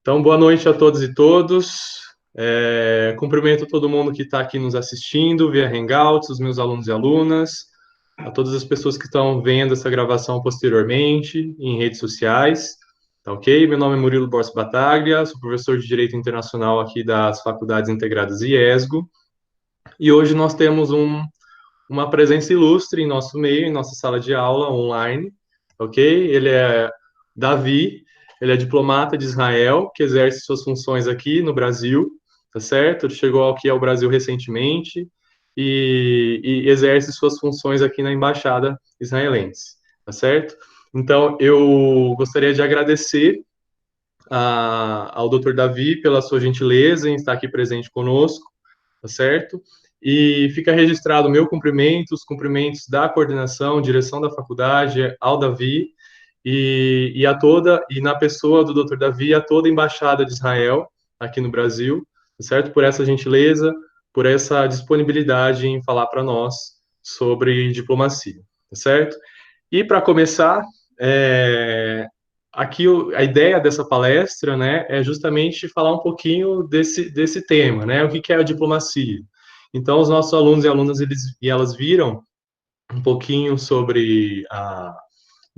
Então, boa noite a todos e todos. Cumprimento todo mundo que está aqui nos assistindo via Hangouts, os meus alunos e alunas, a todas as pessoas que estão vendo essa gravação posteriormente em redes sociais. Tá ok? Meu nome é Murilo Borges Bataglia, sou professor de Direito Internacional aqui das Faculdades Integradas IESGO. E hoje nós temos uma presença ilustre em nosso meio, em nossa sala de aula online, ok? Ele é Davi, ele é diplomata de Israel, que exerce suas funções aqui no Brasil, tá certo? Ele chegou aqui ao Brasil recentemente e exerce suas funções aqui na Embaixada Israelense, tá certo? Então, eu gostaria de agradecer ao Dr. Davi pela sua gentileza em estar aqui presente conosco, tá certo? E fica registrado o meu cumprimento, os cumprimentos da coordenação, direção da faculdade, ao Davi, e na pessoa do Dr. Davi, a toda a Embaixada de Israel aqui no Brasil, tá certo? Por essa gentileza, por essa disponibilidade em falar para nós sobre diplomacia, tá certo? E para começar, aqui a ideia dessa palestra, né, é justamente falar um pouquinho desse tema, né, o que é a diplomacia. Então, os nossos alunos e alunas, elas viram um pouquinho sobre a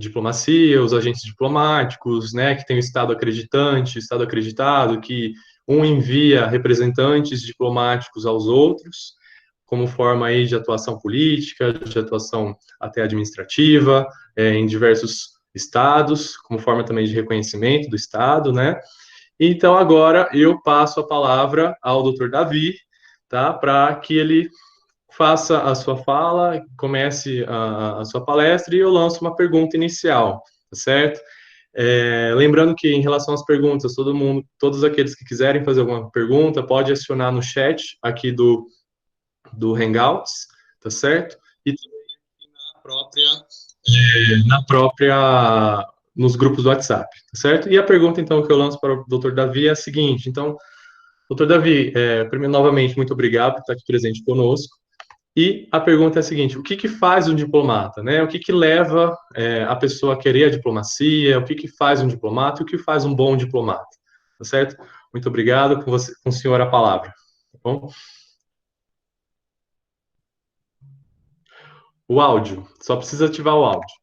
diplomacia, os agentes diplomáticos, né, que tem o Estado acreditante, Estado acreditado, que um envia representantes diplomáticos aos outros, como forma aí de atuação política, de atuação até administrativa, em diversos estados, como forma também de reconhecimento do Estado, né? Então, agora eu passo a palavra ao Dr. Davi, tá? Para que ele faça a sua fala, comece a sua palestra e eu lanço uma pergunta inicial, tá certo? Lembrando que em relação às perguntas, todos aqueles que quiserem fazer alguma pergunta, pode acionar no chat aqui do Hangouts, tá certo? E também nos grupos do WhatsApp, tá certo? E a pergunta, então, que eu lanço para o Dr. Davi é a seguinte, então, Dr. Davi, primeiro, novamente, muito obrigado por estar aqui presente conosco. E a pergunta é a seguinte: o que faz um diplomata, né? O que leva a pessoa a querer a diplomacia? O que faz um diplomata? E o que faz um bom diplomata? Tá certo? Muito obrigado. Com o senhor a palavra. Tá bom? O áudio. Só precisa ativar o áudio.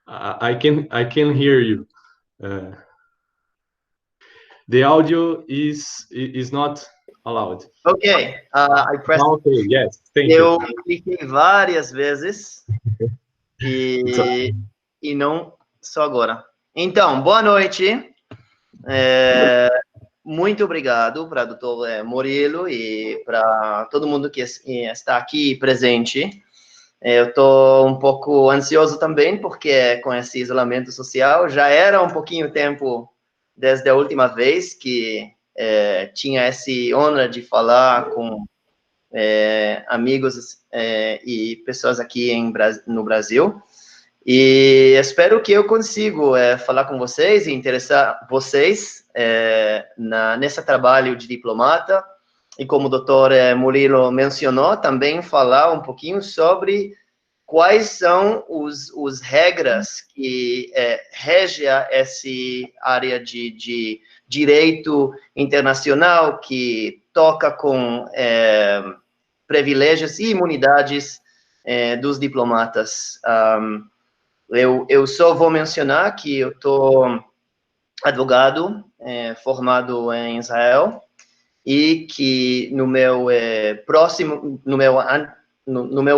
I can hear you. The audio is not allowed. Okay, I pressed. Okay, yes, thank eu you. cliquei várias vezes e não só agora. Então, boa noite. Muito obrigado para o Dr. Murilo e para todo mundo que está aqui presente. Eu estou um pouco ansioso também, porque com esse isolamento social já era um pouquinho tempo desde a última vez que tinha essa honra de falar com amigos e pessoas aqui no Brasil. E espero que eu consiga falar com vocês e interessar vocês nesse trabalho de diplomata. E como o doutor Murilo mencionou, também falar um pouquinho sobre quais são as regras que regem essa área de direito internacional que toca com privilégios e imunidades dos diplomatas. Eu só vou mencionar que eu estou advogado formado em Israel e que no meu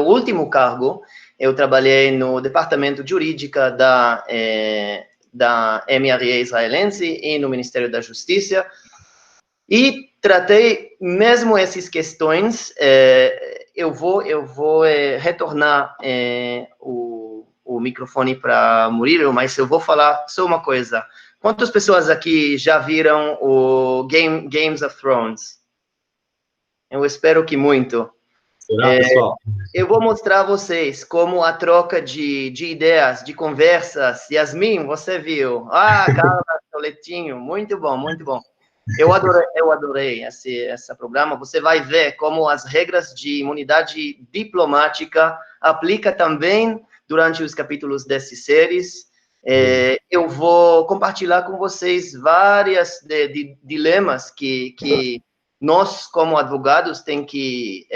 último cargo eu trabalhei no departamento jurídico da MRE israelense e no Ministério da Justiça e tratei mesmo essas questões. Eu vou retornar o microfone para Murilo, mas eu vou falar só uma coisa. Quantas pessoas aqui já viram o Games of Thrones? Eu espero que muito. Será, pessoal? Eu vou mostrar a vocês como a troca de ideias, de conversas. Yasmin, você viu? Ah, Carla, Toletinho, muito bom, muito bom. Eu adorei esse programa. Você vai ver como as regras de imunidade diplomática aplica também durante os capítulos dessas séries. Eu vou compartilhar com vocês várias dilemas que nós, como advogados, tem que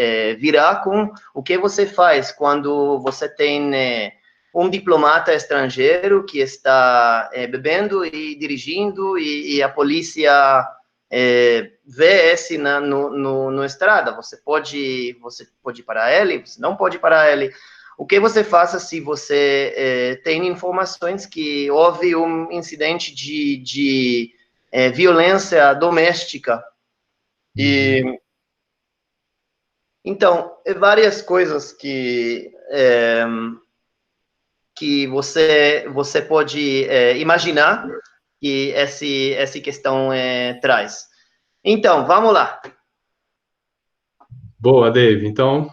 virar com o que você faz quando você tem um diplomata estrangeiro que está bebendo e dirigindo e a polícia vê esse no estrada. Você pode parar ele, você não pode parar ele. O que você faça se você tem informações que houve um incidente de violência doméstica? Então, várias coisas que você pode imaginar que essa questão traz. Então, vamos lá. Boa, Dave. Então,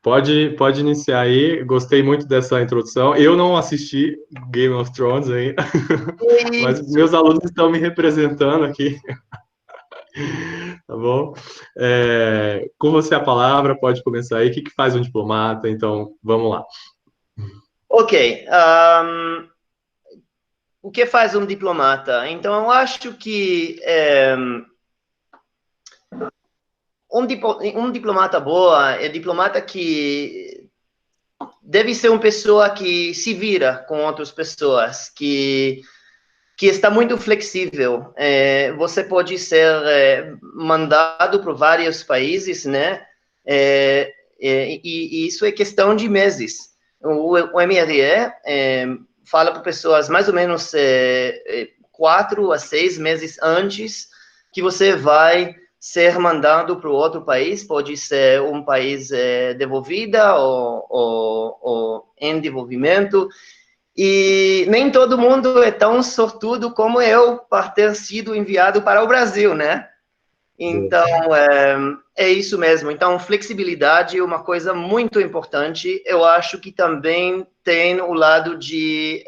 pode iniciar aí. Gostei muito dessa introdução. Eu não assisti Game of Thrones ainda, mas meus alunos estão me representando aqui. Tá bom? Com você a palavra, pode começar aí. O que faz um diplomata? Então, vamos lá. Ok. O que faz um diplomata? Então, eu acho que um diplomata boa é diplomata que deve ser uma pessoa que se vira com outras pessoas, que está muito flexível. Você pode ser mandado para vários países, né? E isso é questão de meses. O MRE fala para pessoas mais ou menos 4 a 6 meses antes que você vai ser mandado para outro país. Pode ser um país devolvida ou em desenvolvimento. E nem todo mundo é tão sortudo como eu para ter sido enviado para o Brasil, né? Então, é isso mesmo. Então, flexibilidade é uma coisa muito importante. Eu acho que também tem o lado de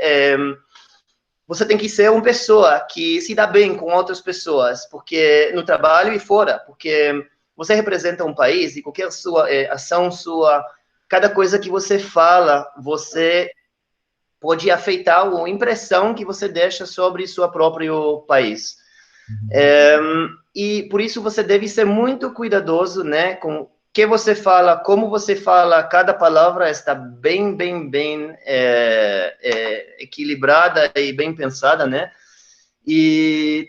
você tem que ser uma pessoa que se dá bem com outras pessoas, porque no trabalho e fora, porque você representa um país e qualquer sua ação sua, cada coisa que você fala, você pode afetar a impressão que você deixa sobre seu próprio país. E por isso você deve ser muito cuidadoso, né, com o que você fala, como você fala, cada palavra está bem equilibrada e bem pensada, né? E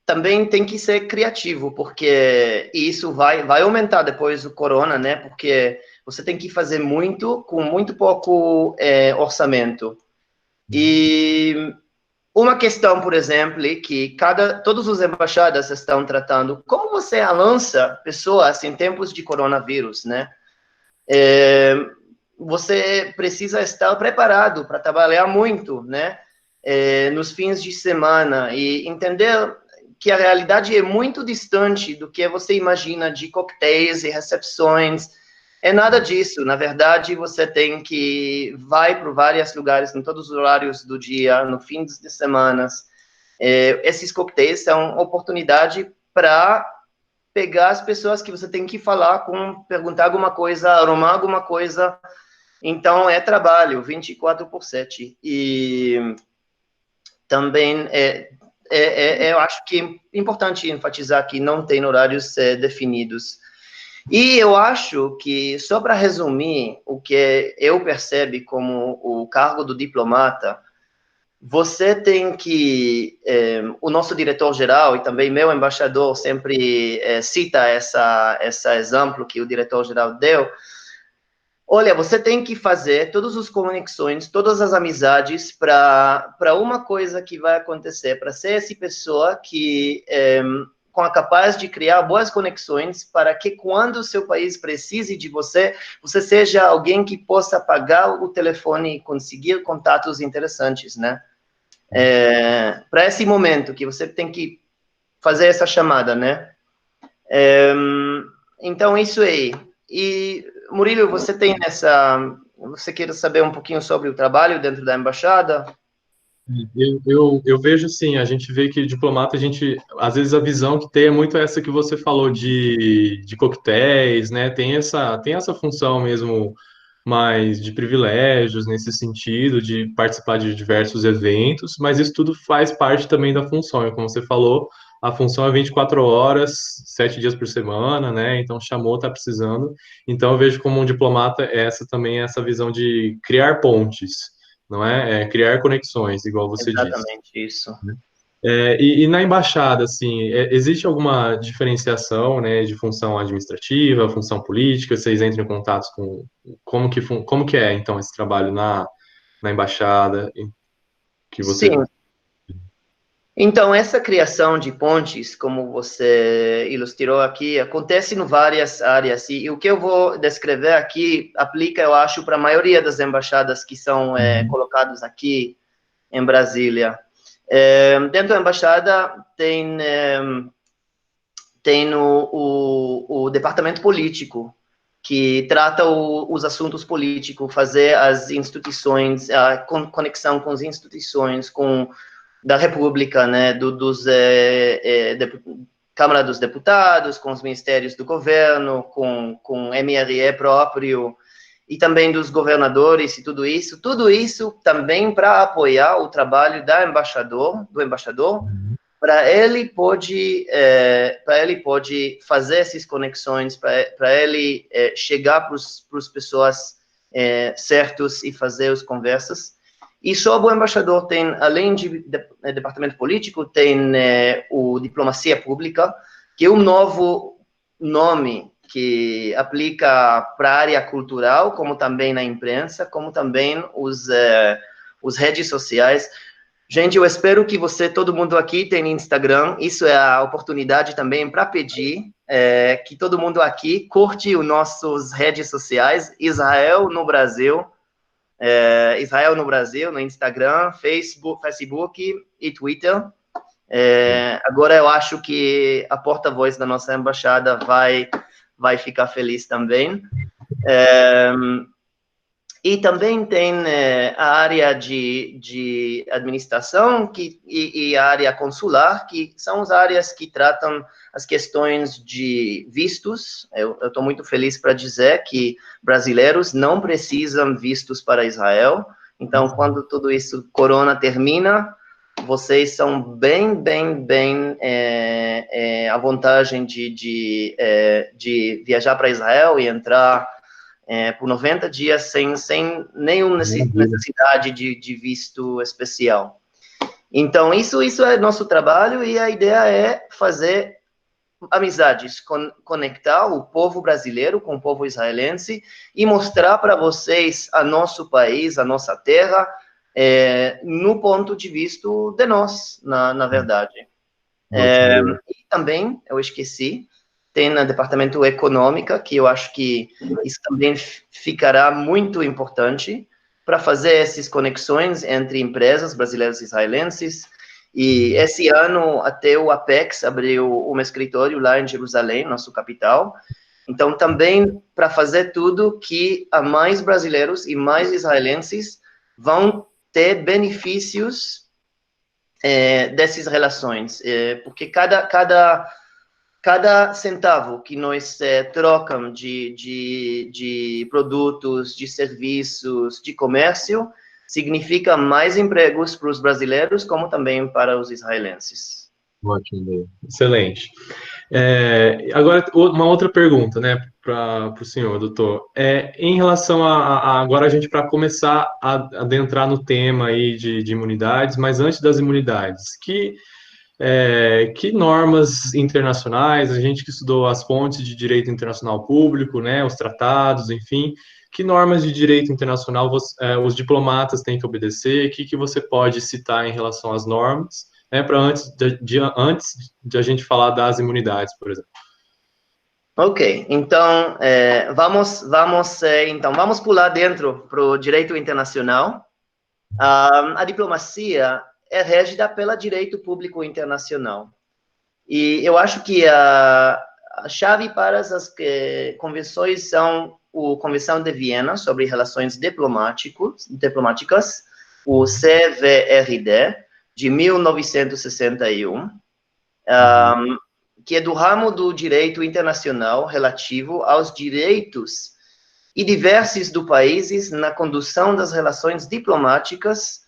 também tem que ser criativo, porque isso vai aumentar depois do corona, né? Porque você tem que fazer muito com muito pouco orçamento. E uma questão, por exemplo, que todas as embaixadas estão tratando, como você lança pessoas em tempos de coronavírus, né? Você precisa estar preparado para trabalhar muito, né? Nos fins de semana e entender que a realidade é muito distante do que você imagina de coquetéis e recepções. É nada disso. Na verdade, você tem que vai para vários lugares, em todos os horários do dia, no fim de semanas. Esses coquetéis são oportunidade para pegar as pessoas que você tem que falar com, perguntar alguma coisa, arrumar alguma coisa. Então, é trabalho, 24/7. E também eu acho que é importante enfatizar que não tem horários definidos. E eu acho que, só para resumir, o que eu percebo como o cargo do diplomata, você tem que, o nosso diretor-geral e também meu embaixador sempre cita esse exemplo que o diretor-geral deu. Olha, você tem que fazer todas as conexões, todas as amizades para uma coisa que vai acontecer, para ser essa pessoa que capaz de criar boas conexões para que quando o seu país precise de você, você seja alguém que possa pagar o telefone e conseguir contatos interessantes, né? Para esse momento que você tem que fazer essa chamada, né? Então, isso aí. E, Murilo, você quer saber um pouquinho sobre o trabalho dentro da embaixada? Eu vejo sim, a gente vê que diplomata, a gente, às vezes a visão que tem é muito essa que você falou de coquetéis, né? Tem essa função mesmo mais de privilégios nesse sentido, de participar de diversos eventos, mas isso tudo faz parte também da função. E como você falou, a função é 24 horas, 7 dias por semana, né? Então chamou, tá precisando. Então eu vejo como um diplomata essa também, essa visão de criar pontes, não é? É criar conexões, igual você disse. Exatamente isso. E na embaixada, assim, existe alguma diferenciação, né, de função administrativa, função política? Vocês entram em contato com como que é, então, esse trabalho na embaixada que você... Sim. Então, essa criação de pontes, como você ilustrou aqui, acontece em várias áreas, e o que eu vou descrever aqui aplica, eu acho, para a maioria das embaixadas que são Uhum. colocadas aqui em Brasília. Dentro da embaixada tem o departamento político, que trata os assuntos políticos, fazer as instituições, a conexão com as instituições, da República, né, Câmara dos Deputados, com os ministérios do governo, com MRE próprio, e também dos governadores e tudo isso também para apoiar o trabalho do embaixador, para ele pode fazer essas conexões, para ele chegar para as pessoas certos e fazer as conversas. E sobre o embaixador tem, além de departamento político, tem o diplomacia pública, que é um novo nome que aplica para a área cultural, como também na imprensa, como também os redes sociais. Gente, eu espero que todo mundo aqui tenha Instagram. Isso é a oportunidade também para pedir que todo mundo aqui curte os nossos redes sociais, Israel no Brasil, no Instagram, Facebook e Twitter. Agora eu acho que a porta-voz da nossa embaixada vai ficar feliz também. E também tem a área de administração e a área consular, que são as áreas que tratam as questões de vistos. Eu estou muito feliz para dizer que brasileiros não precisam vistos para Israel. Então, quando tudo isso, corona, termina, vocês são bem à vontade de viajar para Israel e entrar por 90 dias sem nenhuma Maravilha. necessidade de visto especial. Então, isso é nosso trabalho e a ideia é fazer amizades, conectar o povo brasileiro com o povo israelense e mostrar para vocês a nosso país, a nossa terra, no ponto de vista de nós, na verdade. Ótimo. E também, eu esqueci, tem no departamento econômica, que eu acho que isso também ficará muito importante para fazer essas conexões entre empresas brasileiras e israelenses. E esse ano, até o Apex abriu um escritório lá em Jerusalém, nosso capital. Então, também para fazer tudo que a mais brasileiros e mais israelenses vão ter benefícios dessas relações, porque cada centavo que nós trocamos de produtos, de serviços, de comércio, significa mais empregos para os brasileiros, como também para os israelenses. Ótimo, excelente. Agora, uma outra pergunta, né, para o senhor, doutor. Em relação agora a gente para começar a adentrar no tema aí de imunidades, mas antes das imunidades, que normas internacionais, a gente que estudou as fontes de direito internacional público, né, os tratados, enfim, que normas de direito internacional os diplomatas têm que obedecer? Que você pode citar em relação às normas, né, para antes de a gente falar das imunidades, por exemplo? Ok, então vamos pular dentro para o direito internacional. A diplomacia é régida pelo direito público internacional. E eu acho que a chave para as convenções são a Convenção de Viena sobre relações diplomáticas, o CVRD, de 1961, que é do ramo do direito internacional relativo aos direitos e diversos dos países na condução das relações diplomáticas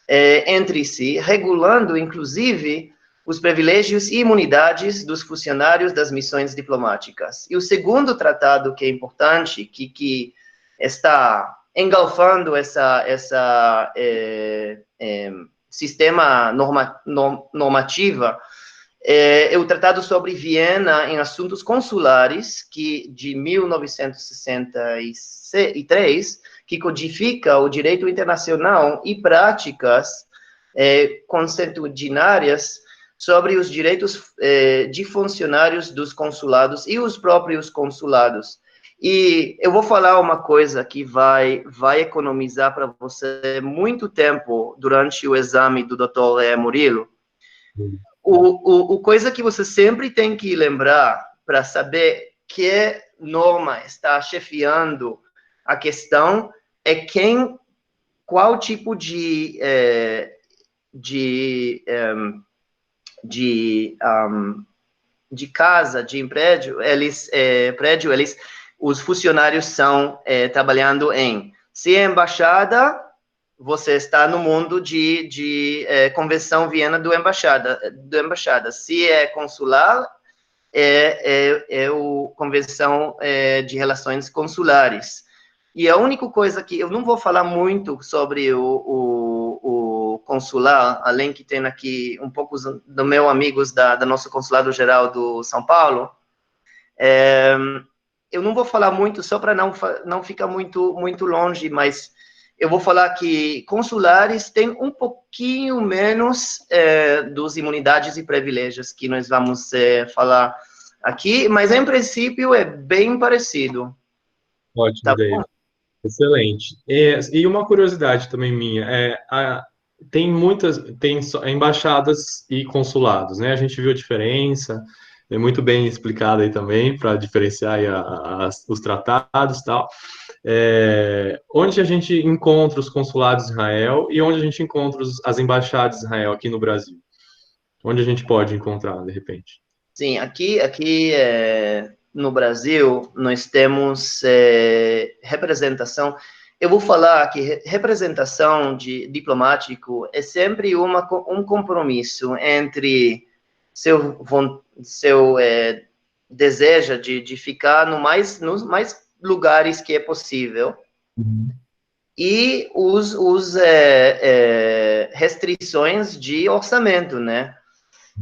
entre si, regulando, inclusive, os privilégios e imunidades dos funcionários das missões diplomáticas. E o segundo tratado, que é importante, que está engolfando essa sistema normativa, é o Tratado sobre Viena em Assuntos Consulares, que de 1963, que codifica o direito internacional e práticas consuetudinárias sobre os direitos de funcionários dos consulados e os próprios consulados. E eu vou falar uma coisa que vai economizar para você muito tempo durante o exame do Dr. Murilo. O coisa que você sempre tem que lembrar para saber que norma está chefiando a questão é qual tipo de casa, de prédio, os funcionários são trabalhando em. Se é embaixada, você está no mundo de Convenção Viena do embaixada. Se é consular, é o Convenção de Relações Consulares. E a única coisa que eu não vou falar muito sobre o consular, além que tem aqui um pouco do meu amigos da nosso consulado geral do São Paulo, eu não vou falar muito só para não ficar muito longe, mas eu vou falar que consulares têm um pouquinho menos dos imunidades e privilégios que nós vamos falar aqui, mas em princípio é bem parecido. Ótimo, Tá David. bom? Excelente. E uma curiosidade também minha, tem embaixadas e consulados, né? A gente viu a diferença, é muito bem explicado aí também, para diferenciar aí os tratados e tal. Onde a gente encontra os consulados de Israel e onde a gente encontra as embaixadas de Israel aqui no Brasil? Onde a gente pode encontrar, de repente? Sim, aqui no Brasil, nós temos representação. Eu vou falar que representação de diplomático é sempre um compromisso entre seu deseja de ficar nos mais lugares que é possível e os restrições de orçamento, né?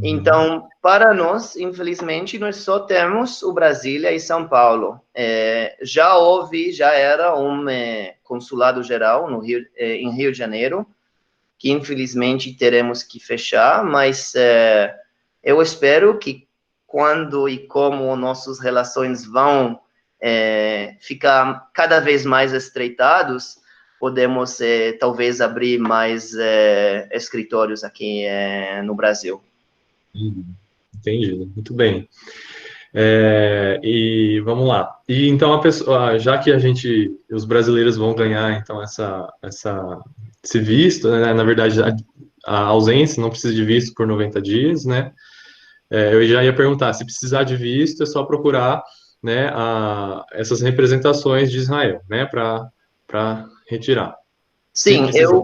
Então, para nós, infelizmente, nós só temos o Brasília e São Paulo. Já era um consulado geral no Rio, em Rio de Janeiro, que infelizmente teremos que fechar, mas eu espero que quando e como nossas relações vão ficar cada vez mais estreitados, podemos talvez abrir mais escritórios aqui no Brasil. Entendido, muito bem. E vamos lá. E então já que os brasileiros vão ganhar então esse visto, né? Na verdade, a ausência não precisa de visto por 90 dias, né? Eu já ia perguntar, se precisar de visto, é só procurar, né, essas representações de Israel, né, para retirar. Se Sim, precisar.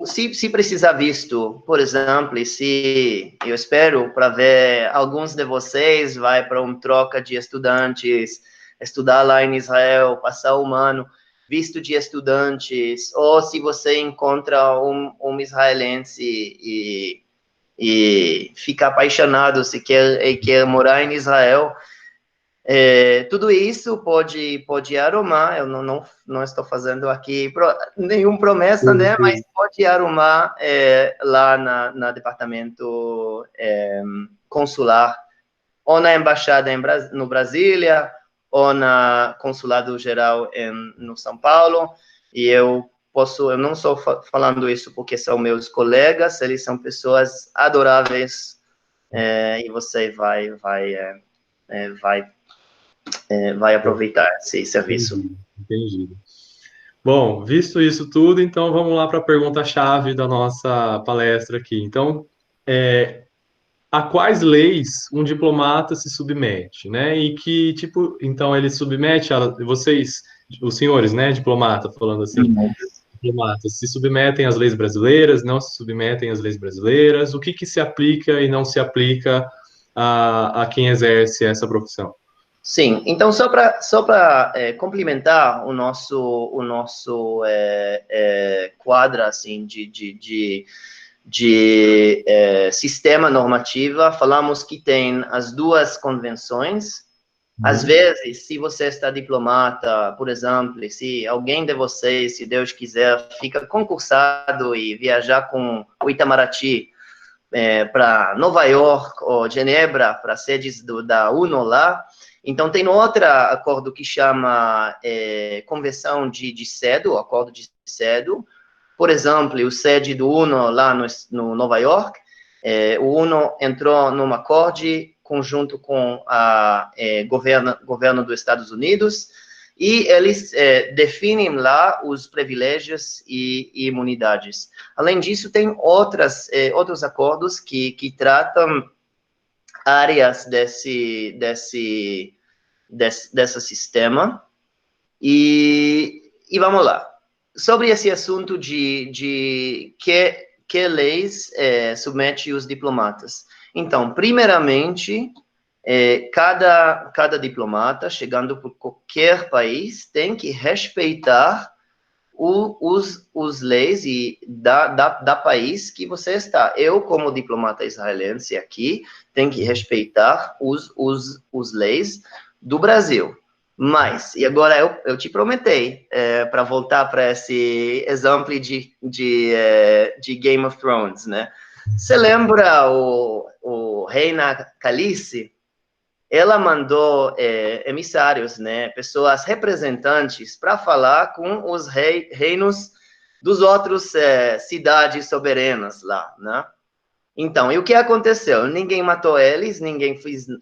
se precisar visto, por exemplo, se eu espero para ver alguns de vocês vai para uma troca de estudantes, estudar lá em Israel, passar um ano, visto de estudantes, ou se você encontra um israelense e fica apaixonado, se quer morar em Israel, tudo isso pode arrumar, eu não estou fazendo aqui nenhuma promessa, né, mas pode arrumar lá na departamento consular, ou na embaixada no Brasília, ou na consulado geral no São Paulo, e eu não estou falando isso porque são meus colegas, eles são pessoas adoráveis, e você vai aproveitar esse serviço. Entendido. Bom, visto isso tudo, então vamos lá para a pergunta-chave da nossa palestra aqui. Então, a quais leis um diplomata se submete, né? E que tipo, então ele submete a vocês, os senhores, né, diplomata, falando assim, diplomatas se submetem às leis brasileiras, não se submetem às leis brasileiras, o que que se aplica e não se aplica a quem exerce essa profissão? Sim, então só para complementar o nosso quadro assim de sistema normativa, falamos que tem as duas convenções. Às vezes, se você está diplomata, por exemplo, se alguém de vocês, se Deus quiser, fica concursado e viajar com o Itamaraty para Nova York ou Genebra, para sedes da UNO lá, então tem outro acordo que chama Convenção de CEDO, Acordo de CEDO. Por exemplo, o sede do UNO lá no Nova York, o UNO entrou num acordo conjunto com o governo dos Estados Unidos, e eles definem lá os privilégios e imunidades. Além disso, tem outros acordos que tratam áreas desse sistema. E vamos lá. Sobre esse assunto de que leis submete os diplomatas. Então, primeiramente, cada diplomata, chegando por qualquer país, tem que respeitar os leis da país que você está. Eu, como diplomata israelense aqui, tenho que respeitar os leis do Brasil. Mas, e agora eu te prometei, para voltar para esse exemplo de Game of Thrones, né? Você lembra o Reina Calice? Ela mandou emissários, né, pessoas representantes, para falar com os reinos dos outros cidades soberanas lá, né? Então, e o que aconteceu? Ninguém matou eles, ninguém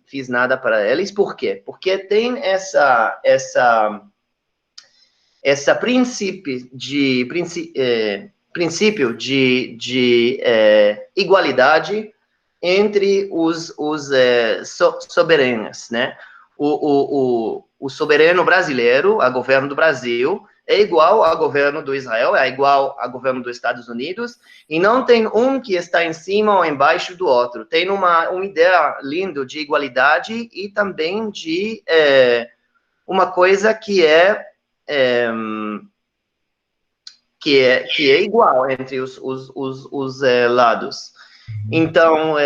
fez nada para eles. Por quê? Porque tem essa princípio de igualdade entre os soberanos, né? O soberano brasileiro, a governo do Brasil, é igual ao governo do Israel, é igual ao governo dos Estados Unidos, e não tem um que está em cima ou embaixo do outro. Tem uma ideia linda de igualdade e também de uma coisa que é igual entre os lados. Então,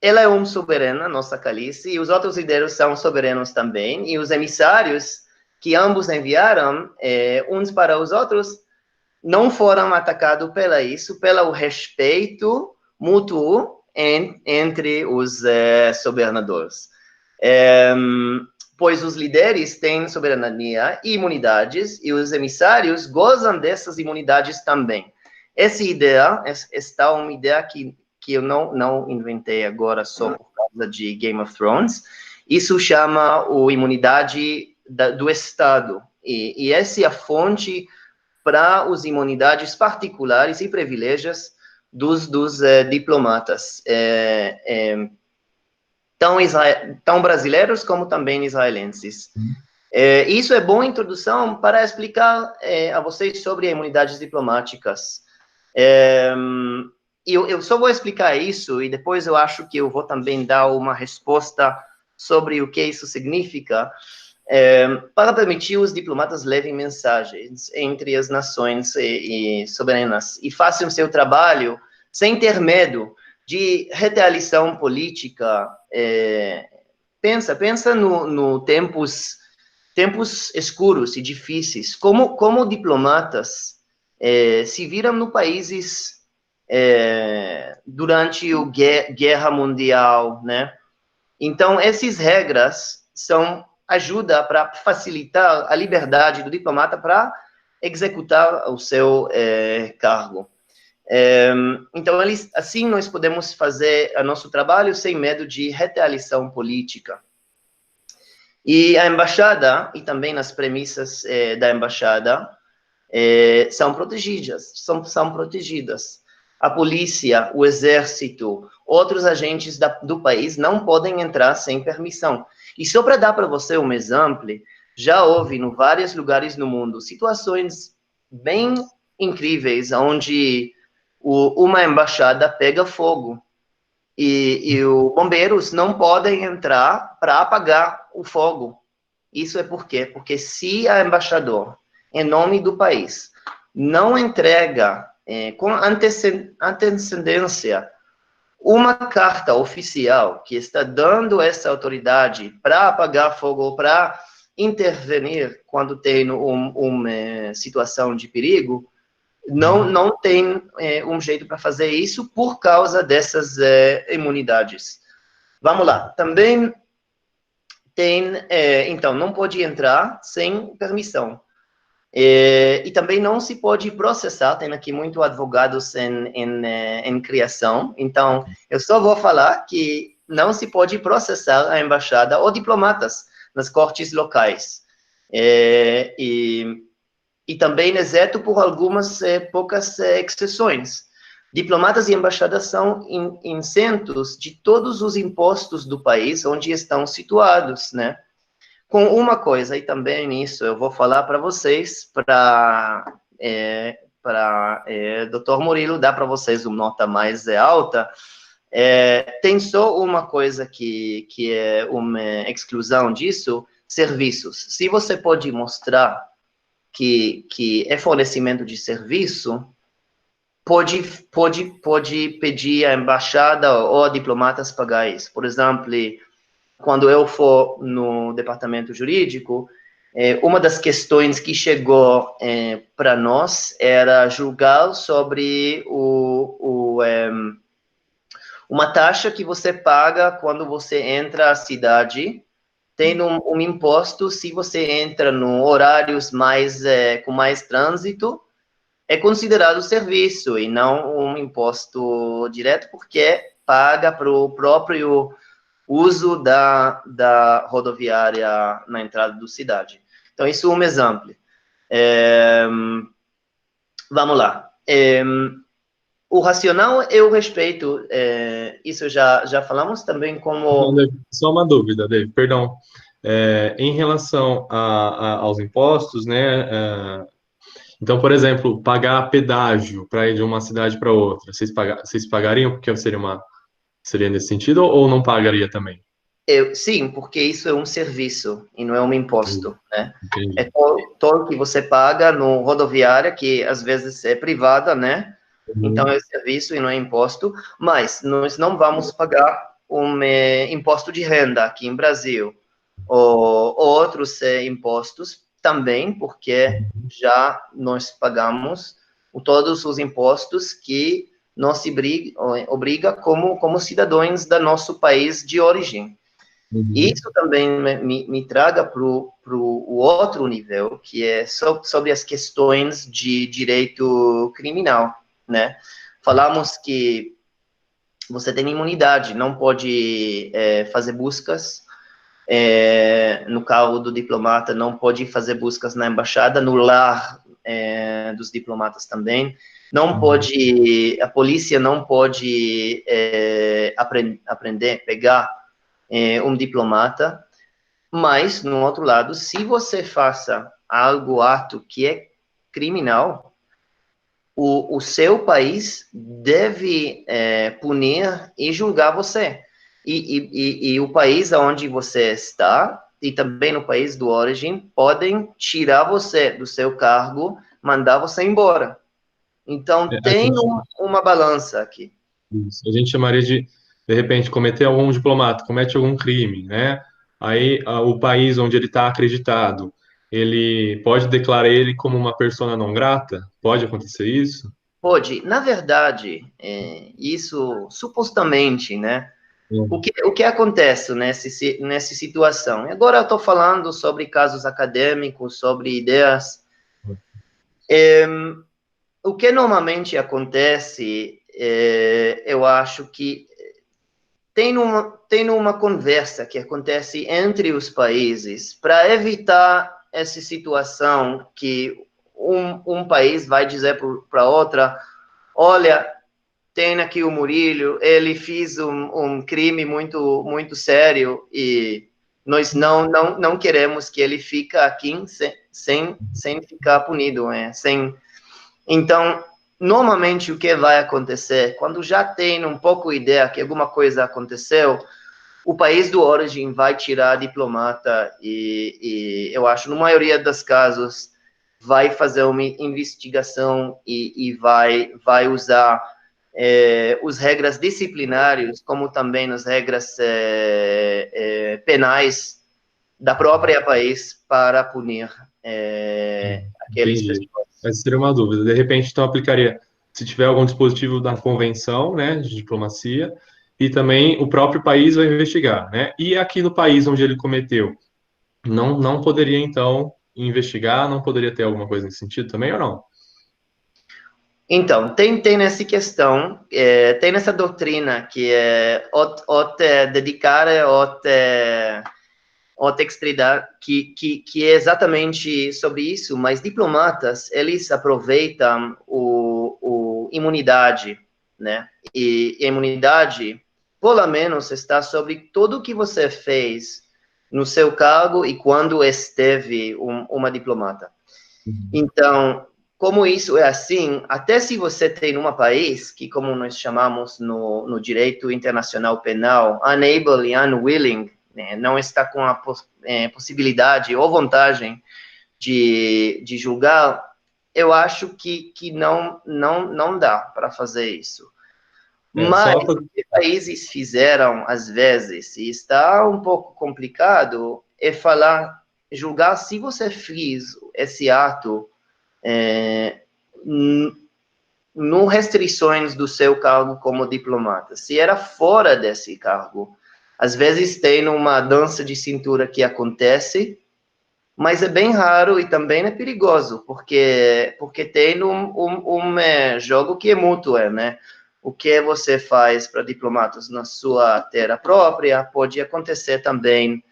ela é soberana, nossa Calice, e os outros líderes são soberanos também, e os emissários que ambos enviaram uns para os outros não foram atacados pelo respeito mútuo entre os governadores. Pois os líderes têm soberania e imunidades, e os emissários gozam dessas imunidades também. Essa ideia, esta é uma ideia que eu não inventei agora só por causa de Game of Thrones. Isso chama a imunidade do Estado. E essa é a fonte para as imunidades particulares e privilégios dos diplomatas. Tão brasileiros como também israelenses. Isso é boa introdução para explicar a vocês sobre imunidades diplomáticas. Eu só vou explicar isso e depois eu acho que eu vou também dar uma resposta sobre o que isso significa, para permitir os diplomatas levem mensagens entre as nações e soberanas e façam o seu trabalho sem ter medo de retaliação política. Pensa no tempos escuros e difíceis. Como diplomatas se viram no países durante a Guerra Mundial, né? Então, essas regras ajuda para facilitar a liberdade do diplomata para executar o seu cargo. Então, assim nós podemos fazer o nosso trabalho sem medo de retaliação política. E a embaixada, e também nas premissas da embaixada, são protegidas, são protegidas. A polícia, o exército, outros agentes do país não podem entrar sem permissão. E só para dar para você um exemplo, já houve em vários lugares no mundo situações bem incríveis, onde uma embaixada pega fogo e os bombeiros não podem entrar para apagar o fogo. Isso é por quê? Porque se a embaixador, em nome do país, não entrega com antecedência uma carta oficial que está dando essa autoridade para apagar fogo ou para intervenir quando tem uma situação de perigo, não tem um jeito para fazer isso por causa dessas imunidades. Vamos lá. Também tem, então, não pode entrar sem permissão. E também não se pode processar, tem aqui muitos advogados em criação, então eu só vou falar que não se pode processar a embaixada ou diplomatas nas cortes locais. E também, exceto por algumas poucas exceções. Diplomatas e embaixadas são isentos de todos os impostos do país onde estão situados, né? Com uma coisa, e também nisso eu vou falar para vocês, para Dr. Murilo dar para vocês uma nota mais alta, tem só uma coisa que é uma exclusão disso, serviços. Se você pode mostrar que é fornecimento de serviço, pode pedir à embaixada ou a diplomatas pagar isso. Por exemplo, quando eu for no departamento jurídico, uma das questões que chegou para nós era julgar sobre uma taxa que você paga quando você entra à cidade. Tem um imposto, se você entra no horários com mais trânsito, é considerado serviço e não um imposto direto, porque paga para o próprio uso da rodoviária na entrada da cidade. Então, isso é um exemplo. Vamos lá. O racional eu respeito, isso já falamos também como... Só uma dúvida, Dave, perdão. Em relação aos impostos, né? Então, por exemplo, pagar pedágio para ir de uma cidade para outra, vocês pagariam porque seria nesse sentido ou não pagaria também? Sim, porque isso é um serviço e não é um imposto, né? Entendi. É todo que você paga no rodoviária, que às vezes é privada, né? Então é serviço e não é imposto, mas nós não vamos pagar um imposto de renda aqui em Brasil, ou outros impostos também, porque já nós pagamos todos os impostos que nos obriga como cidadãos do nosso país de origem. Isso também me traga para o outro nível, que é sobre as questões de direito criminal, né? Falamos que você tem imunidade, não pode fazer buscas no carro do diplomata, não pode fazer buscas na embaixada, no lar dos diplomatas também, não pode, a polícia não pode pegar um diplomata, mas, no outro lado, se você faça ato que é criminal, o seu país deve punir e julgar você. E o país onde você está, e também no país do origem, podem tirar você do seu cargo, mandar você embora. Então, tem uma balança aqui. Isso. A gente chamaria de repente, cometer algum diplomata, comete algum crime, né? Aí o país onde ele está acreditado, ele pode declarar ele como uma persona não grata? Pode acontecer isso? Pode. Na verdade, isso supostamente, né? O que acontece nessa situação? Agora eu estou falando sobre casos acadêmicos, sobre ideias. O que normalmente acontece, eu acho que tem uma conversa que acontece entre os países para evitar essa situação que um país vai dizer para outra, olha, tem aqui o Murilo, ele fez um crime muito, muito sério e nós não queremos que ele fique aqui sem ficar punido, né? Então, normalmente o que vai acontecer, quando já tem um pouco ideia que alguma coisa aconteceu, o país do origem vai tirar a diplomata e eu acho, na maioria dos casos, vai fazer uma investigação e vai usar as regras disciplinares, como também as regras penais da própria país para punir aqueles Entendi. pessoas. Essa seria uma dúvida. De repente, então, aplicaria, se tiver algum dispositivo da convenção, né, de diplomacia, e também o próprio país vai investigar, né? E aqui no país onde ele cometeu, não poderia, então, investigar, não poderia ter alguma coisa nesse sentido também, ou não? Então, tem essa questão, tem essa doutrina que é ou te dedicare ou te extradar, que é exatamente sobre isso, mas diplomatas, eles aproveitam o imunidade, né? E a imunidade, pelo menos, está sobre tudo o que você fez no seu cargo e quando esteve uma diplomata. Então, como isso é assim, até se você tem um país que, como nós chamamos no direito internacional penal, unable e unwilling, né, não está com a possibilidade ou vantagem de julgar, eu acho que não dá para fazer isso. Mas Só o que países fizeram, às vezes, e está um pouco complicado, é julgar se você fez esse ato não restrições do seu cargo como diplomata. Se era fora desse cargo, às vezes tem uma dança de cintura que acontece, mas é bem raro e também é perigoso, porque tem um jogo que é mútuo, né? O que você faz para diplomatas na sua terra própria pode acontecer também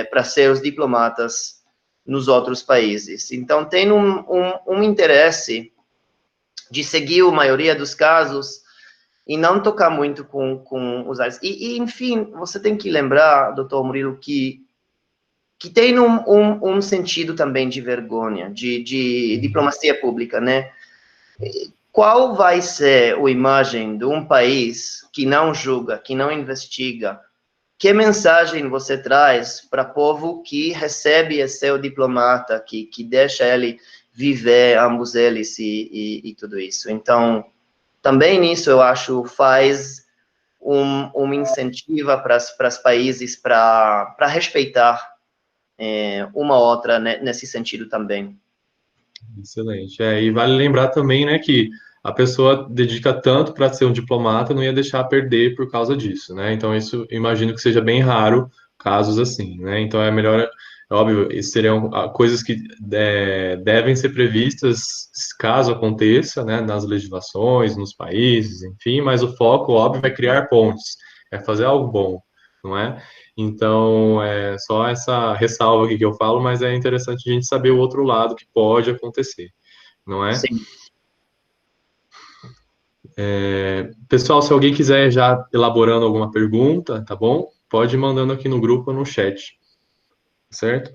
para seus diplomatas nos outros países. Então, tem um interesse de seguir a maioria dos casos e não tocar muito com os áreas. Enfim, você tem que lembrar, doutor Murilo, que tem um sentido também de vergonha, de diplomacia pública, né? Qual vai ser a imagem de um país que não julga, que não investiga? Que mensagem você traz para o povo que recebe seu diplomata, que deixa ele viver, ambos eles e tudo isso? Então, também nisso eu acho faz um incentivo para os países para respeitar uma outra nesse sentido também. excelente. E vale lembrar também, né, que a pessoa dedica tanto para ser um diplomata, não ia deixar perder por causa disso, né? Então, isso imagino que seja bem raro casos assim, né? Então, é melhor, é óbvio, isso seriam coisas que devem ser previstas caso aconteça, né, nas legislações, nos países, enfim, mas o foco, óbvio, é criar pontes, é fazer algo bom, não é? Então, é só essa ressalva aqui que eu falo, mas é interessante a gente saber o outro lado que pode acontecer, não é? Sim. Pessoal, se alguém quiser já elaborando alguma pergunta, tá bom? Pode ir mandando aqui no grupo ou no chat, certo?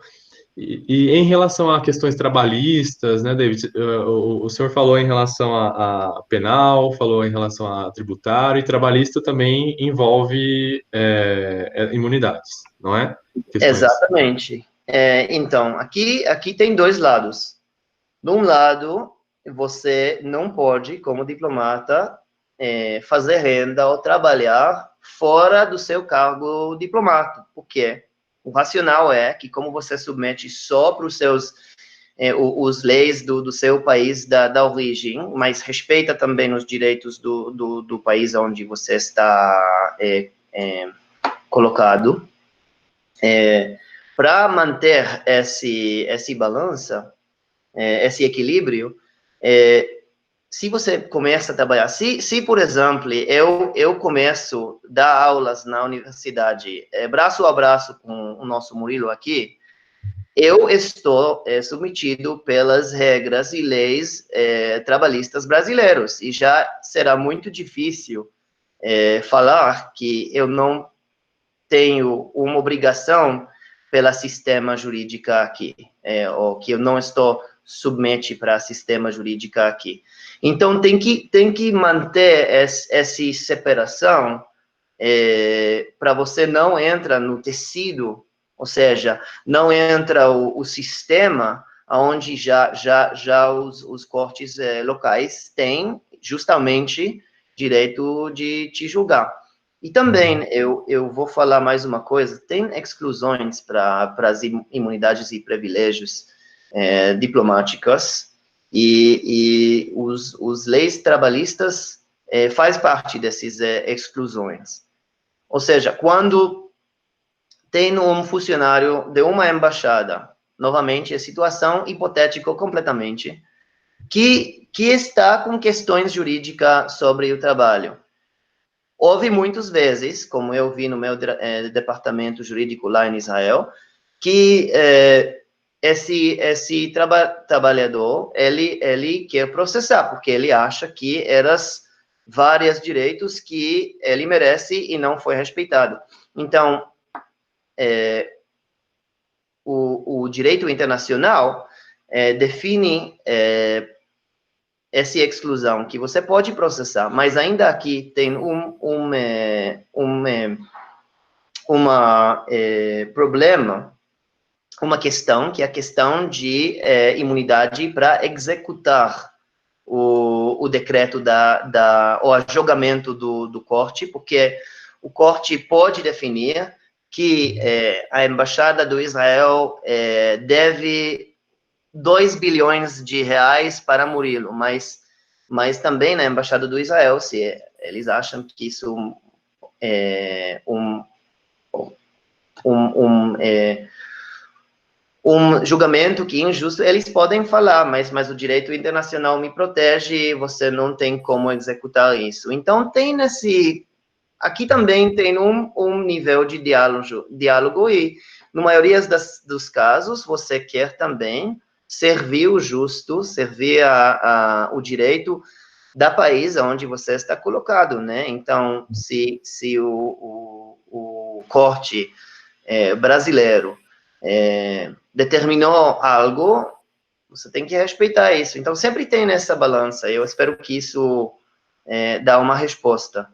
E em relação a questões trabalhistas, né, David? O senhor falou em relação a penal, falou em relação a tributário, e trabalhista também envolve imunidades, não é? Questões. Exatamente. Então, aqui tem dois lados. De um lado, você não pode, como diplomata, fazer renda ou trabalhar fora do seu cargo diplomata. Por quê? O racional é que, como você submete só para os seus os leis do seu país da origem, mas respeita também os direitos do país onde você está colocado, para manter esse balança, esse equilíbrio, se você começa a trabalhar, se por exemplo, eu começo a dar aulas na universidade, braço a braço com o nosso Murilo aqui, eu estou submetido pelas regras e leis trabalhistas brasileiros, e já será muito difícil falar que eu não tenho uma obrigação pela sistema jurídica aqui, ou que eu não estou submete para sistema jurídica aqui. Então, tem que manter essa separação para você não entrar no tecido, ou seja, não entra o sistema onde já os cortes locais têm justamente direito de te julgar. E também, eu vou falar mais uma coisa, tem exclusões para as imunidades e privilégios diplomáticas, e os leis trabalhistas faz parte dessas exclusões. Ou seja, quando tem um funcionário de uma embaixada, novamente, é situação hipotética completamente, que está com questões jurídicas sobre o trabalho. Houve muitas vezes, como eu vi no meu departamento jurídico lá em Israel, que esse trabalhador, ele quer processar, porque ele acha que eram vários direitos que ele merece e não foi respeitado. Então, o direito internacional define essa exclusão, que você pode processar, mas ainda aqui tem problema, uma questão, que é a questão de imunidade para executar o decreto ou o julgamento do corte, porque o corte pode definir que a embaixada do Israel deve 2 bilhões de reais para Murilo, mas também na embaixada do Israel, se eles acham que isso é um julgamento que é injusto, eles podem falar, mas o direito internacional me protege, você não tem como executar isso. Então, aqui também tem um nível de diálogo e, na maioria dos casos, você quer também servir o justo, servir o direito da país onde você está colocado, né? Então, se o corte brasileiro determinou algo, você tem que respeitar isso. Então, sempre tem nessa balança. Eu espero que isso dá uma resposta.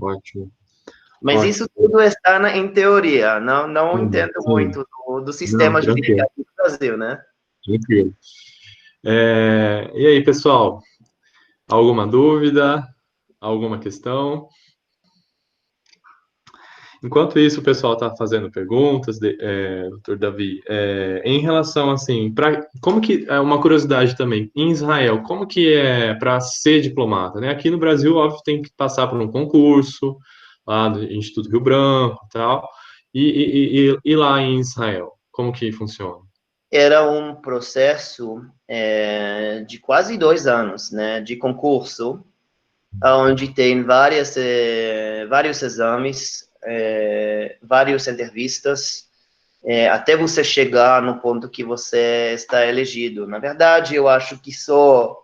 Ótimo. Mas Ótimo. isso tudo está em teoria, não entendo muito do sistema jurídico do Brasil, né? Tranquilo. E aí, pessoal? Alguma dúvida? Alguma questão? Enquanto isso, o pessoal está fazendo perguntas, doutor Davi, em relação, assim, como que, uma curiosidade também, em Israel, como que é para ser diplomata, né? Aqui no Brasil, óbvio, tem que passar por um concurso, lá do Instituto Rio Branco e tal, e lá em Israel, como que funciona? Era um processo de quase 2 anos, né, de concurso, onde tem vários exames, várias entrevistas, até você chegar no ponto que você está elegido. Na verdade, eu acho que só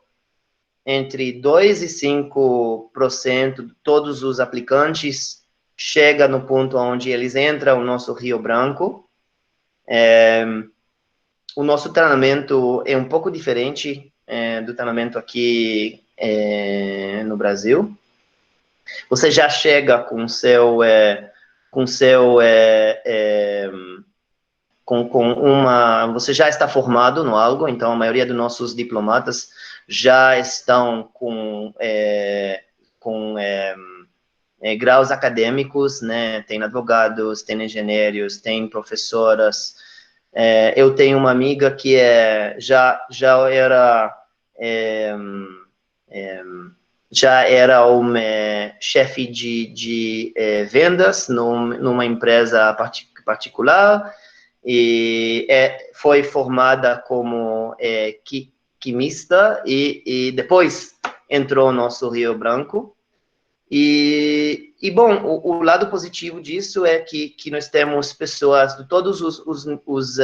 entre 2% e 5% de todos os aplicantes chega no ponto onde eles entram no nosso Rio Branco. O nosso treinamento é um pouco diferente do treinamento aqui no Brasil. Você já chega com você já está formado no algo, então a maioria dos nossos diplomatas já estão com graus acadêmicos, né? Tem advogados, tem engenheiros, tem professoras. Eu tenho uma amiga que já era uma chefe de vendas numa empresa particular, e foi formada como quimista, e depois entrou no nosso Rio Branco. Bom, o lado positivo disso é que nós temos pessoas de todos os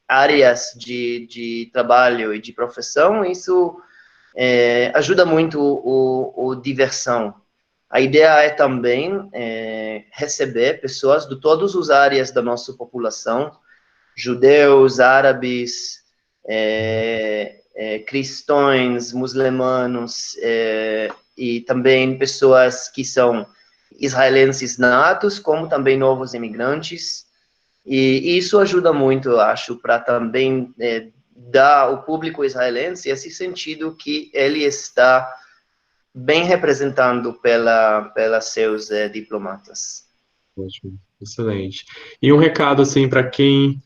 áreas de trabalho e de profissão. Isso ajuda muito o diversão. A ideia é também receber pessoas de todas as áreas da nossa população, judeus, árabes, cristãos, muçulmanos, e também pessoas que são israelenses natos, como também novos imigrantes. E isso ajuda muito, eu acho, para também dar ao público israelense esse sentido que ele está bem representado pelos seus diplomatas. Ótimo, excelente. E um recado assim para quem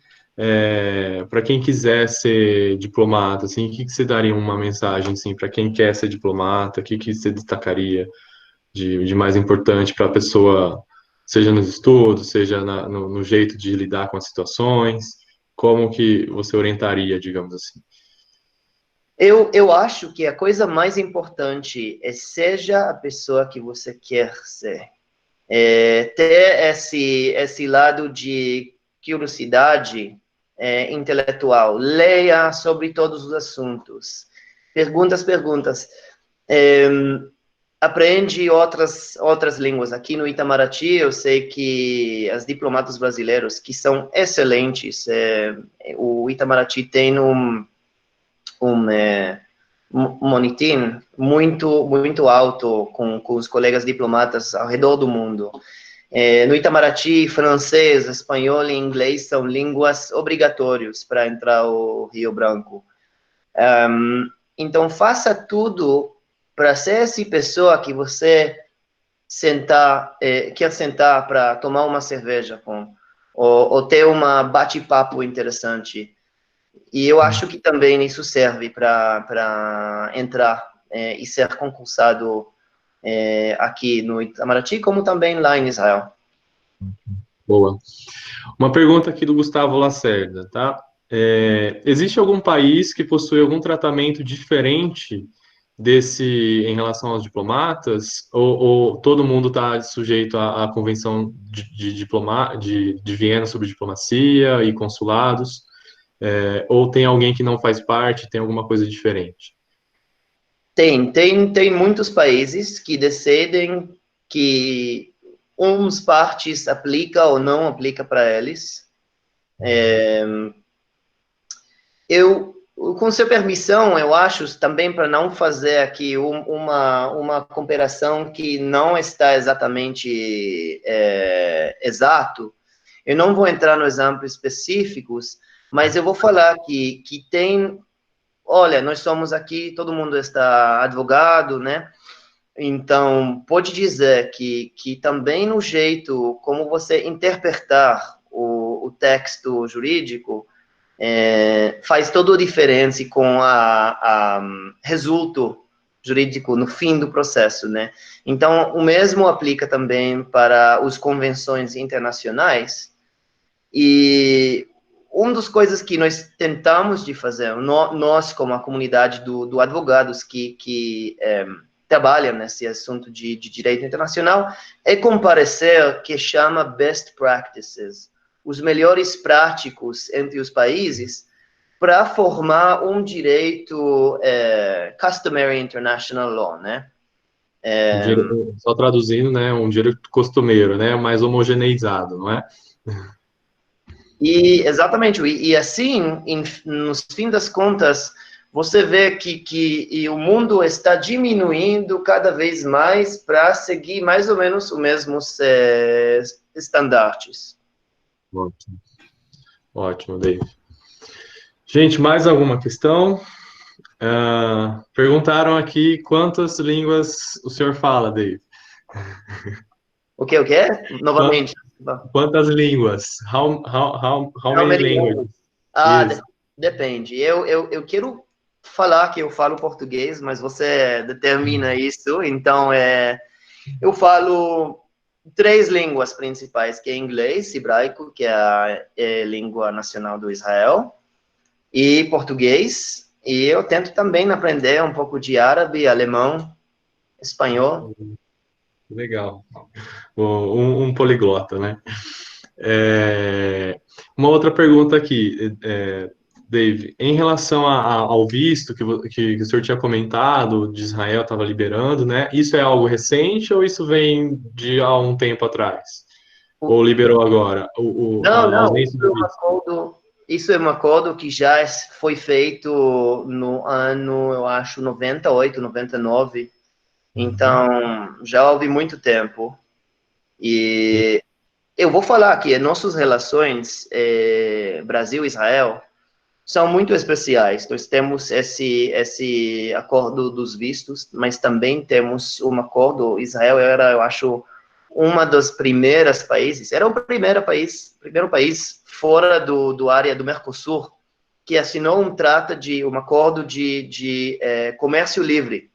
quiser ser diplomata, assim, o que que você daria uma mensagem assim para quem quer ser diplomata? O que que você destacaria de mais importante para a pessoa, seja nos estudos, seja no jeito de lidar com as situações? Como que você orientaria, digamos assim? Eu acho que a coisa mais importante seja a pessoa que você quer ser. Ter esse lado de curiosidade intelectual. Leia sobre todos os assuntos. Perguntas. É, aprende outras línguas. Aqui no Itamaraty, eu sei que os diplomatas brasileiros, que são excelentes, o Itamaraty tem um monitim muito alto com os colegas diplomatas ao redor do mundo. No Itamaraty, francês, espanhol e inglês são línguas obrigatórias para entrar o Rio Branco. Então, faça tudo para ser essa pessoa que você quer sentar para tomar uma cerveja com, ou ter uma bate-papo interessante. E eu acho que também isso serve para entrar e ser concursado aqui no Itamaraty, como também lá em Israel. Boa. Uma pergunta aqui do Gustavo Lacerda, tá? Existe algum país que possui algum tratamento diferente desse em relação aos diplomatas? Ou todo mundo está sujeito à Convenção de Viena sobre diplomacia e consulados? Ou tem alguém que não faz parte, tem alguma coisa diferente? Tem muitos países que decidem que uns partes aplica ou não aplica para eles. Com sua permissão, eu acho também para não fazer aqui uma comparação que não está exatamente exato, eu não vou entrar nos exemplos específicos, mas eu vou falar que tem, olha, nós somos aqui, todo mundo está advogado, né? Então, pode dizer que também no jeito como você interpretar o texto jurídico, faz toda a diferença com a resultado jurídico no fim do processo, né? Então, o mesmo aplica também para as convenções internacionais. E uma das coisas que nós tentamos de fazer, nós como a comunidade do advogados que trabalham nesse assunto de direito internacional, é comparecer que chama best practices, os melhores práticos entre os países, para formar um direito customary international law, né? Só traduzindo, né? Um direito costumeiro, né? Mais homogeneizado, não é? E exatamente, e assim, nos fim das contas, você vê que o mundo está diminuindo cada vez mais para seguir mais ou menos os mesmos estandartes. Ótimo, ótimo, Dave. Gente, mais alguma questão? Perguntaram aqui quantas línguas o senhor fala, Dave. O que? Novamente. Quantas línguas? How How many many languages? languages? Ah, Isso. depende. Eu quero falar que eu falo português, mas você determina isso. Então, eu falo 3 línguas principais, que é inglês, hebraico, que é a língua nacional do Israel, e português. E eu tento também aprender um pouco de árabe, alemão. espanhol. Legal. Um poliglota, né? Uma outra pergunta aqui, Dave, em relação ao visto que o senhor tinha comentado, de Israel estava liberando, né? Isso é algo recente ou isso vem de há um tempo atrás? Ou liberou agora a Não, não, ausência de visto? isso é um acordo que já foi feito no ano, eu acho, 98, 99. Uhum. Então, já houve muito tempo. E eu vou falar que nossas relações Brasil-Israel são muito especiais. Nós temos esse acordo dos vistos, mas também temos um acordo. Israel era, eu acho, uma das primeiras países, era o primeiro país fora do área do Mercosul que assinou um acordo de comércio livre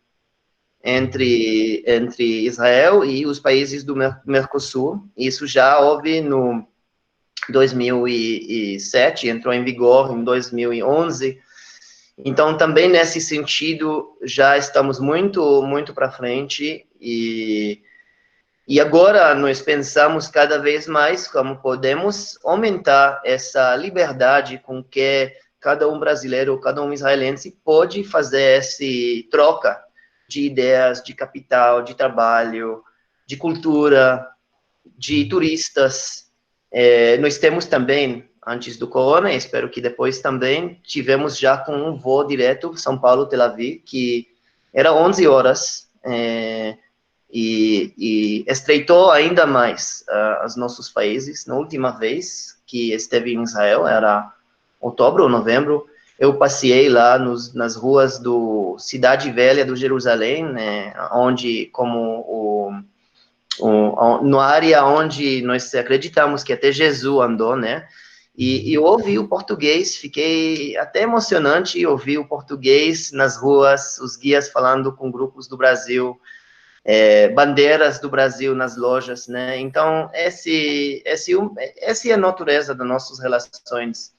entre Israel e os países do Mercosul. Isso já houve no 2007, entrou em vigor em 2011. Então, também nesse sentido, já estamos muito para frente e agora nós pensamos cada vez mais como podemos aumentar essa liberdade com que cada um brasileiro, cada um israelense pode fazer essa troca de ideias, de capital, de trabalho, de cultura, de turistas. Nós temos também, antes do corona, espero que depois também, tivemos já com um voo direto São Paulo-Tel Aviv, que era 11 horas, e estreitou ainda mais os nossos países. Na última vez que esteve em Israel, era outubro ou novembro, eu passei lá nas ruas do Cidade Velha do Jerusalém, né, onde, no área onde nós acreditamos que até Jesus andou, né, e eu ouvi o português, fiquei até emocionante ouvir o português nas ruas, os guias falando com grupos do Brasil, bandeiras do Brasil nas lojas, né? Então, essa é a natureza das nossas relações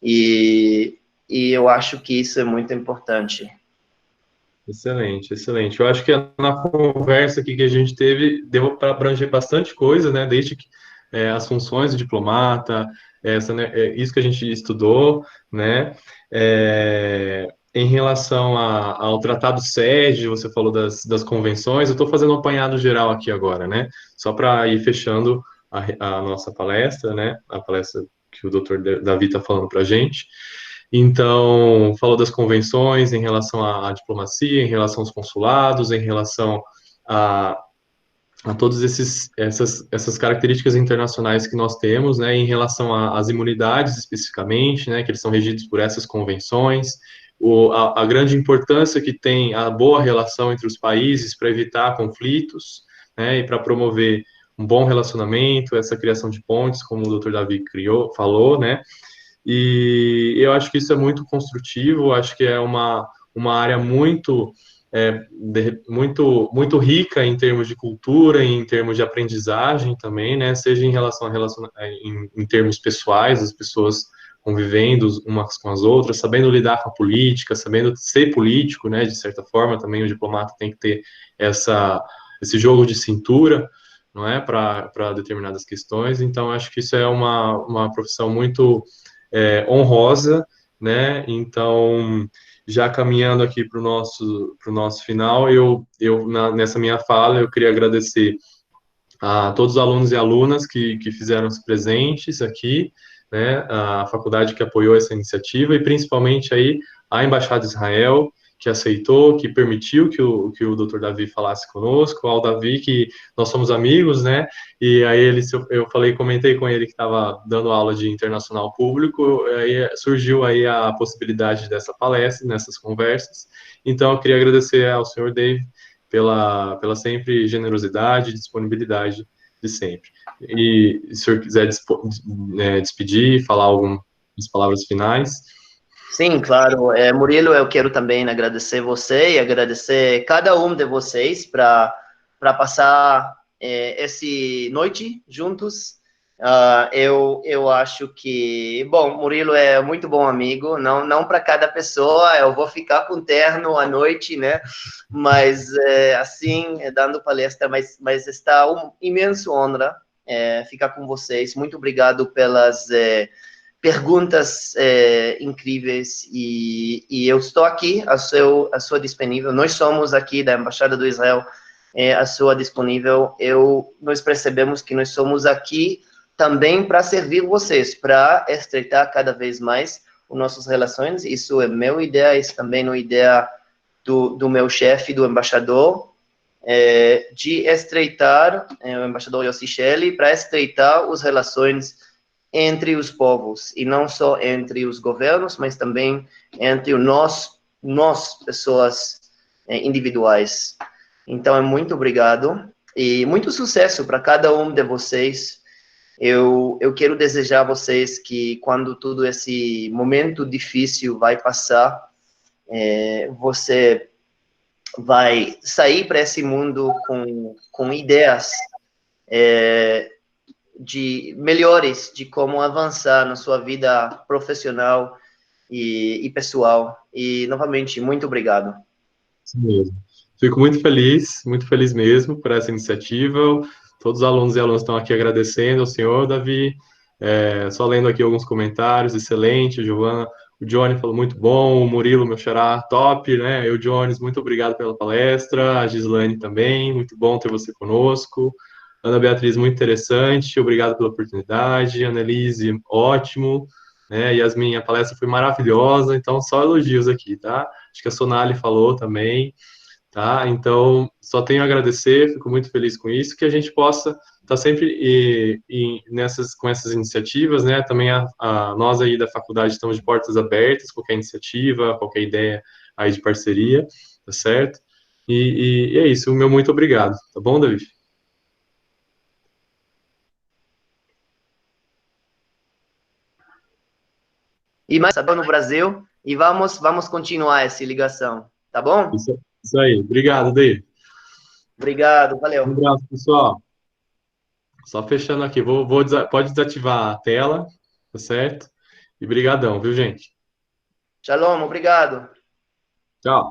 e eu acho que isso é muito importante. Excelente, excelente. Eu acho que na conversa aqui que a gente teve, deu para abranger bastante coisa, né? Desde que, as funções do diplomata, né, isso que a gente estudou, né? Em relação ao Tratado SED, você falou das convenções, eu estou fazendo um apanhado geral aqui agora, né? Só para ir fechando a nossa palestra, né? A palestra que o doutor Davi está falando para a gente. Então, falou das convenções em relação à diplomacia, em relação aos consulados, em relação a, a todas essas características internacionais que nós temos, né, em relação às imunidades especificamente, né, que eles são regidos por essas convenções, a grande importância que tem a boa relação entre os países para evitar conflitos, né, e para promover um bom relacionamento, essa criação de pontes, como o Dr. Davi falou, né, e eu acho que isso é muito construtivo, acho que é uma área muito rica em termos de cultura, em termos de aprendizagem também, né? Seja em relação em termos pessoais, as pessoas convivendo umas com as outras, sabendo lidar com a política, sabendo ser político, né? De certa forma, também o diplomata tem que ter esse jogo de cintura, não é? Para determinadas questões. Então, acho que isso é uma profissão muito honrosa, né? Então, já caminhando aqui para o nosso final, nessa minha fala, eu queria agradecer a todos os alunos e alunas que fizeram-se presentes aqui, né? A faculdade que apoiou essa iniciativa e principalmente aí a Embaixada de Israel, que aceitou, que permitiu que o Dr. Davi falasse conosco, ao Davi, que nós somos amigos, né? E aí eu comentei com ele que estava dando aula de internacional público, aí surgiu aí a possibilidade dessa palestra, nessas conversas. Então, eu queria agradecer ao senhor Dave pela sempre generosidade e disponibilidade de sempre. E se o senhor quiser despedir, falar algumas palavras finais. Sim, claro. Murilo, eu quero também agradecer você e agradecer cada um de vocês para passar essa noite juntos. Eu acho que, bom, Murilo é muito bom amigo, não para cada pessoa, eu vou ficar com terno à noite, né? Mas, assim, dando palestra, mas está um imenso honra ficar com vocês. Muito obrigado pelas perguntas incríveis e eu estou aqui a sua disponível. Nós somos aqui da Embaixada do Israel a sua disponível. Nós percebemos que nós somos aqui também para servir vocês, para estreitar cada vez mais as nossas relações. Isso é minha ideia, isso também é a ideia do meu chefe, do embaixador, de estreitar, o embaixador Yossi Shelley, para estreitar as relações entre os povos, e não só entre os governos, mas também entre nós pessoas individuais. Então, muito obrigado, e muito sucesso para cada um de vocês. Eu quero desejar a vocês que, quando todo esse momento difícil vai passar, você vai sair para esse mundo com ideias de melhores de como avançar na sua vida profissional e pessoal. E, novamente, muito obrigado. Isso mesmo. Fico muito feliz mesmo por essa iniciativa. Todos os alunos e alunas estão aqui agradecendo ao senhor, Davi. Só lendo aqui alguns comentários, excelente, Giovana. O Johnny falou muito bom, o Murilo, meu xará, top, né? Eu, Jones, muito obrigado pela palestra, a Gislaine também, muito bom ter você conosco. Ana Beatriz, muito interessante, obrigado pela oportunidade. Annelise, ótimo, né? Yasmin, a palestra foi maravilhosa, então só elogios aqui, tá? Acho que a Sonali falou também, tá? Então, só tenho a agradecer, fico muito feliz com isso, que a gente possa estar sempre com essas iniciativas, né? Também nós aí da faculdade estamos de portas abertas, qualquer iniciativa, qualquer ideia aí de parceria, tá certo? E é isso, o meu muito obrigado, tá bom, David? E mais no Brasil, e vamos continuar essa ligação, tá bom? Isso aí, obrigado, David. Obrigado, Um valeu. abraço, pessoal. Só fechando aqui, pode desativar a tela, tá certo? E brigadão, viu, gente? Shalom, obrigado. Tchau.